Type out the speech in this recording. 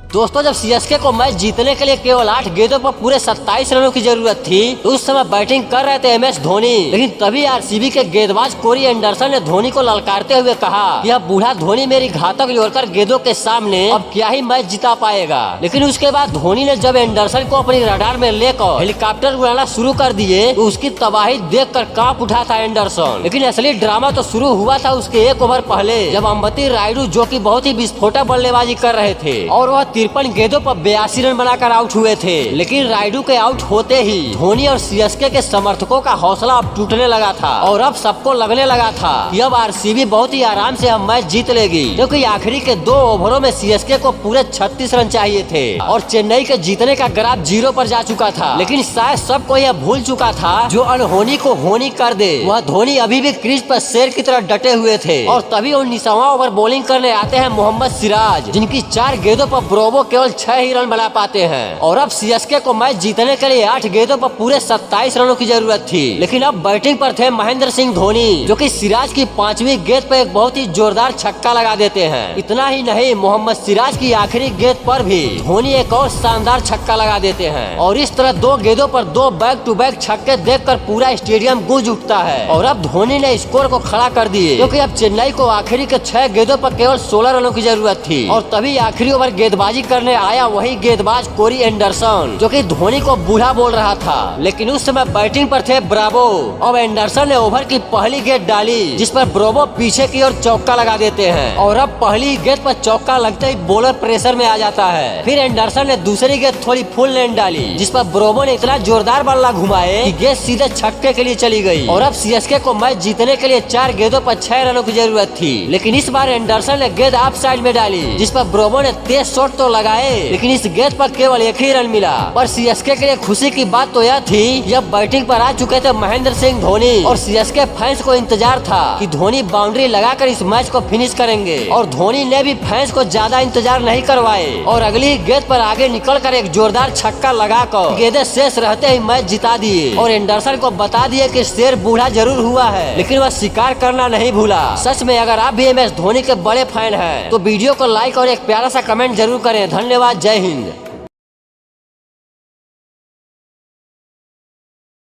दोस्तों, जब सीएसके को मैच जीतने के लिए केवल 8 गेंदों पर पूरे 27 रनों की जरूरत थी तो उस समय बैटिंग कर रहे थे एमएस धोनी। लेकिन तभी आरसीबी के गेंदबाज कोरी एंडरसन ने धोनी को ललकारते हुए कहा कि अब बूढ़ा धोनी मेरी घातक यॉर्कर गेंदों के सामने अब क्या ही मैच जिता पाएगा। लेकिन उसके बाद धोनी ने जब एंडरसन को अपनी रडार में लेकर हेलीकॉप्टर उड़ाना शुरू कर दिए तो उसकी तबाही देख कर कांप उठा था एंडरसन। लेकिन असली ड्रामा तो शुरू हुआ था उसके 1 ओवर पहले, जब अंबती रायडू जो की बहुत ही विस्फोटक बल्लेबाजी कर रहे थे और वह 53 गेंदों पर 82 रन बनाकर आउट हुए थे। लेकिन रायडू के आउट होते ही धोनी और सीएसके के समर्थकों का हौसला अब टूटने लगा था और अब सबको लगने लगा था कि अब आरसीबी बहुत ही आराम से हम मैच जीत लेगी, क्योंकि आखिरी के 2 ओवरों में सीएसके को पूरे 36 रन चाहिए थे और चेन्नई के जीतने का ग्राफ 0 पर जा चुका था। लेकिन शायद सबको यह भूल चुका था जो अनहोनी को होनी कर दे। वह धोनी अभी भी क्रीज पर शेर की तरह डटे हुए थे और तभी 19वां ओवर बॉलिंग करने आते हैं मोहम्मद सिराज, जिनकी 4 गेंदों पर ब्रोवो केवल 6 ही रन बना पाते हैं। और अब सीएसके को मैच जीतने के लिए 8 गेंदों पर पूरे 27 रनों की जरूरत थी। लेकिन अब बैटिंग पर थे महेंद्र सिंह धोनी, जो कि सिराज की 5वीं गेंद पर एक बहुत ही जोरदार छक्का लगा देते हैं। इतना ही नहीं, मोहम्मद सिराज की आखिरी गेंद पर भी धोनी एक और शानदार छक्का लगा देते हैं और इस तरह 2 गेंदों पर 2 बैक टू बैक छक्के देखकर पूरा स्टेडियम गूंज उठता है। और अब धोनी ने स्कोर को खड़ा कर दिए, क्योंकि अब चेन्नई को आखिरी के 6 गेंदों पर केवल 16 रनों की जरूरत थी। और तभी आखिरी ओवर गेंदबाजी करने आया वही गेंदबाज कोरी एंडरसन, जो कि धोनी को बूढ़ा बोल रहा था। लेकिन उस समय बैटिंग पर थे ब्रावो। अब एंडरसन ने ओवर की पहली गेंद डाली, जिस पर ब्रावो पीछे की ओर चौका लगा देते हैं और अब पहली गेंद पर चौका लगते ही बॉलर प्रेशर में आ जाता है। फिर एंडरसन ने दूसरी गेंद थोड़ी फुल लेंथ डाली, जिस पर ब्रावो ने इतना जोरदार बल्ला घुमाए कि गेंद सीधे छक्के के लिए चली गई। और अब सीएसके को मैच जीतने के लिए 4 गेंदों पर 6 रनों की जरूरत थी। लेकिन इस बार एंडरसन ने गेंद ऑफ साइड में डाली, जिस पर ब्रावो ने तेज शॉट तो लगाए, लेकिन इस गेंद पर केवल 1 ही रन मिला। पर सीएसके के लिए खुशी की बात तो यह थी, जब बैटिंग पर आ चुके थे महेंद्र सिंह धोनी और सीएसके फैंस को इंतजार था कि धोनी बाउंड्री लगाकर इस मैच को फिनिश करेंगे। और धोनी ने भी फैंस को ज्यादा इंतजार नहीं करवाए और अगली गेंद पर आगे निकलकर एक जोरदार छक्का लगाकर गेंदें शेष रहते ही मैच जिता दिए और एंडरसन को बता दिए कि शेर बूढ़ा जरूर हुआ है, लेकिन वह शिकार करना नहीं भूला। सच में अगर आप भी एमएस धोनी के बड़े फैन हैं तो वीडियो को लाइक और एक प्यारा सा कमेंट जरूर करें। धन्यवाद। जय हिंद।